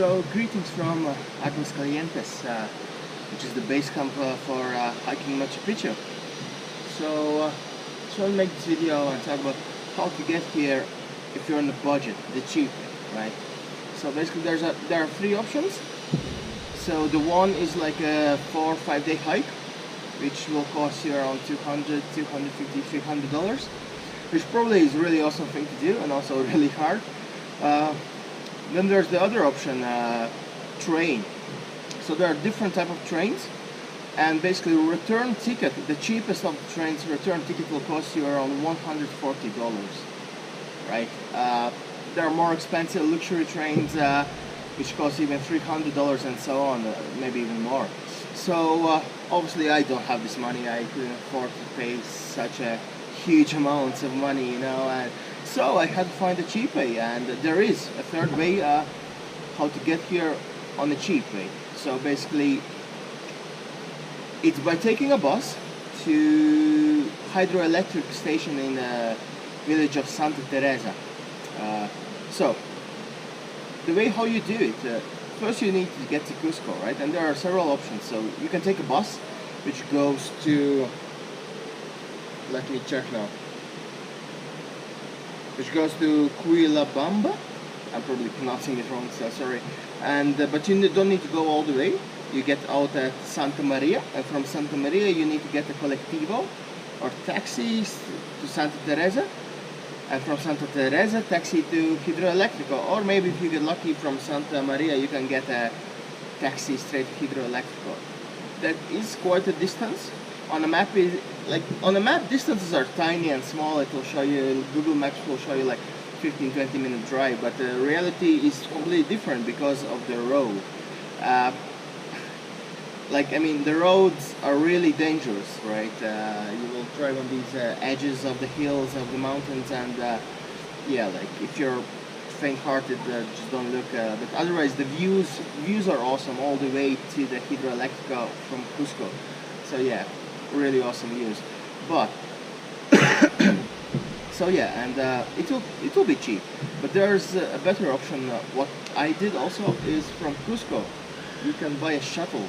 So greetings from Aguascalientes, which is the base camp for hiking Machu Picchu. So I'll make this video and talk about how to get here if you're on the budget, the cheap way, right? So basically there are three options. So the one is like a 4 or 5 day hike, which will cost you around $200, $250, $300, which probably is a really awesome thing to do and also really hard. Then there's the other option, train. So there are different type of trains, and basically return ticket, the cheapest of the trains, return ticket will cost you around $140, right? There are more expensive luxury trains which cost even $300 and so on, maybe even more. So obviously I don't have this money, I couldn't afford to pay such a huge amounts of money, you know, and so I had to find a cheap way, and there is a third way how to get here on a cheap way. So basically it's by taking a bus to hydroelectric station in the village of Santa Teresa. So the way how you do it, first you need to get to Cusco, right? And there are several options. So you can take a bus which goes to, let me check now, which goes to Cuilabamba. I'm probably pronouncing it wrong, so sorry. And but you don't need to go all the way. You get out at Santa Maria, and from Santa Maria you need to get a colectivo or taxis to Santa Teresa, and from Santa Teresa taxi to Hidroelectrico, or maybe if you get lucky from Santa Maria you can get a taxi straight to Hidroelectrico. That is quite a distance. On a map, distances are tiny and small. It will show you, Google Maps will show you like 15-20 minute drive, but the reality is completely different because of the road. The roads are really dangerous, right? You will drive on these edges of the hills, of the mountains, and yeah, like if you're faint-hearted, just don't look. But otherwise, the views are awesome all the way to the Hidroelectrica from Cusco. So yeah, really awesome views. But so yeah, and it will be cheap. But there's a better option. What I did also is from Cusco, you can buy a shuttle.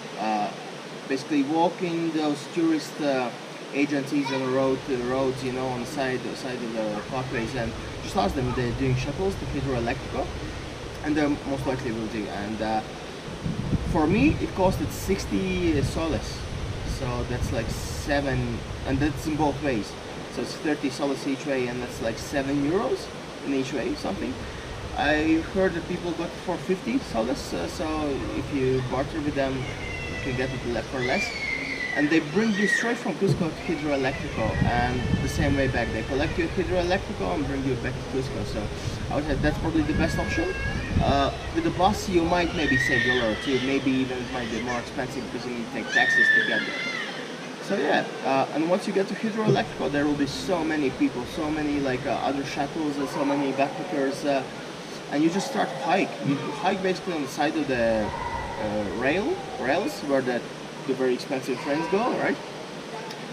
Basically, walking those tourist agencies on the roads, you know, on the side of the pathways, and just ask them if they're doing shuttles to Hidroelectrico, and they most likely will do. And for me, it costed 60 soles. So that's like 7, and that's in both ways. So it's 30 soles each way, and that's like €7 in each way, something. I heard that people got for 50 soles, so if you barter with them, you can get it for less. And they bring you straight from Cusco to Hidroelectrico, and the same way back. They collect you at Hidroelectrico and bring you back to Cusco. So I would say that's probably the best option. With the bus, you might maybe save $1 or $2, maybe even it might be more expensive because you need to take taxis to get there. So yeah, and once you get to Hidroelectrico, there will be so many people, so many other shuttles and so many backpackers, and you just start to hike. You hike basically on the side of the rails where the very expensive trains go, right?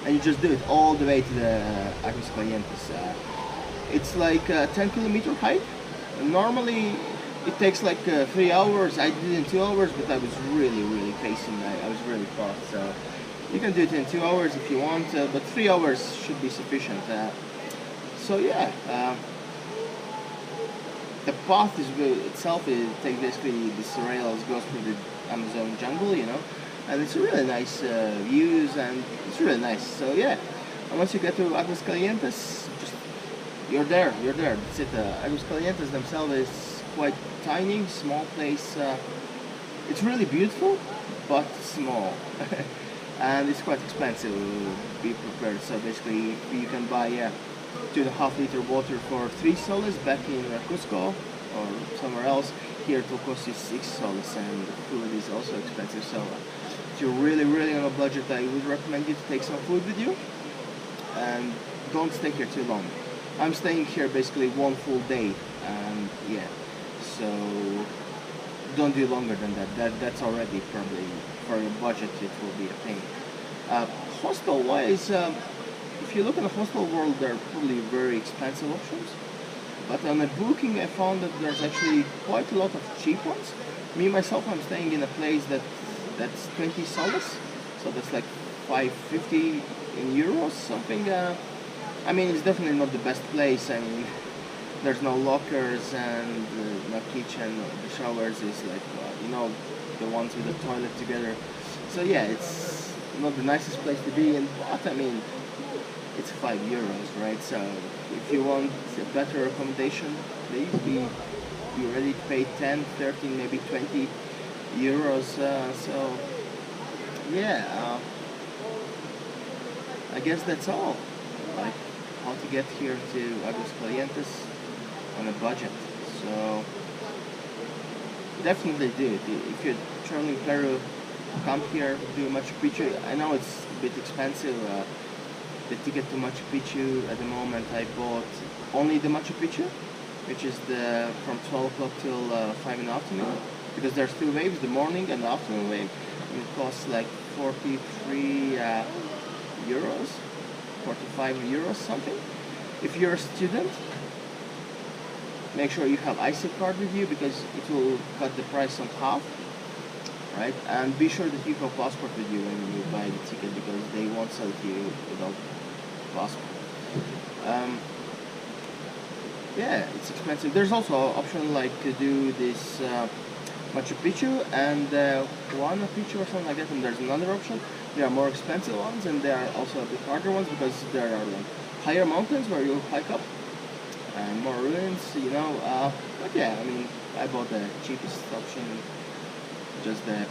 And you just do it all the way to the Aguascalientes. It's like a 10-kilometer hike. And normally it takes like 3 hours. I did it in 2 hours, but I was really pacing. I was really fast. So you can do it in 2 hours if you want, but 3 hours should be sufficient. So yeah, the path itself takes basically this rails, goes through the Amazon jungle, you know, and it's really nice views, and it's really nice. So yeah, and once you get to Aguascalientes, just you're there. That's it. Aguascalientes themselves is quite tiny, small place. It's really beautiful, but small. And it's quite expensive, be prepared. So basically you can buy 2.5 liter water for 3 soles back in Cusco or somewhere else. Here it will cost you 6 soles, and the food is also expensive. So if you're really on a budget, I would recommend you to take some food with you, and don't stay here too long. I'm staying here basically 1 full day, and yeah, so don't do longer than that. That's already probably, for your budget, it will be a pain. Hostel wise, if you look in the hostel world, there are probably very expensive options. But on a booking, I found that there's actually quite a lot of cheap ones. Me myself, I'm staying in a place that's 20 soles, so that's like 550 in euros, something. I mean, it's definitely not the best place. I mean, there's no lockers and no kitchen. The showers is like, the ones with the toilet together. So yeah, it's not the nicest place to be in, but I mean, it's €5, right? So if you want a better accommodation, please be ready to pay 10, 13, maybe 20 euros. So yeah, I guess that's all. Like how to get here to Aguascalientes on a budget. So definitely do it. If you're traveling Peru, come here, do Machu Picchu. I know it's a bit expensive. The ticket to Machu Picchu at the moment, I bought only the Machu Picchu, which is from 12 o'clock till 5 in the afternoon, because there's two waves, the morning and the afternoon wave. It costs like 43 euros, 45 euros something. If you're a student, make sure you have IC card with you, because it will cut the price on half, right? And be sure that you have passport with you when you buy the ticket, because they won't sell it to you without passport. Yeah, it's expensive. There's also an option like to do this Machu Picchu and Huayna Picchu or something like that, and there's another option. There are more expensive ones, and there are also a bit harder ones, because there are like higher mountains where you hike up and more ruins, but yeah, I mean, I bought the cheapest option, just the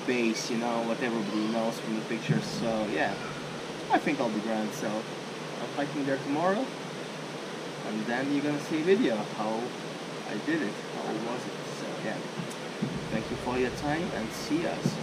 base, what everybody knows from the pictures. So yeah, I think I'll be grand. So I'm hiking there tomorrow, and then you're gonna see a video how I did it, how was it. So yeah, thank you for your time, and see us.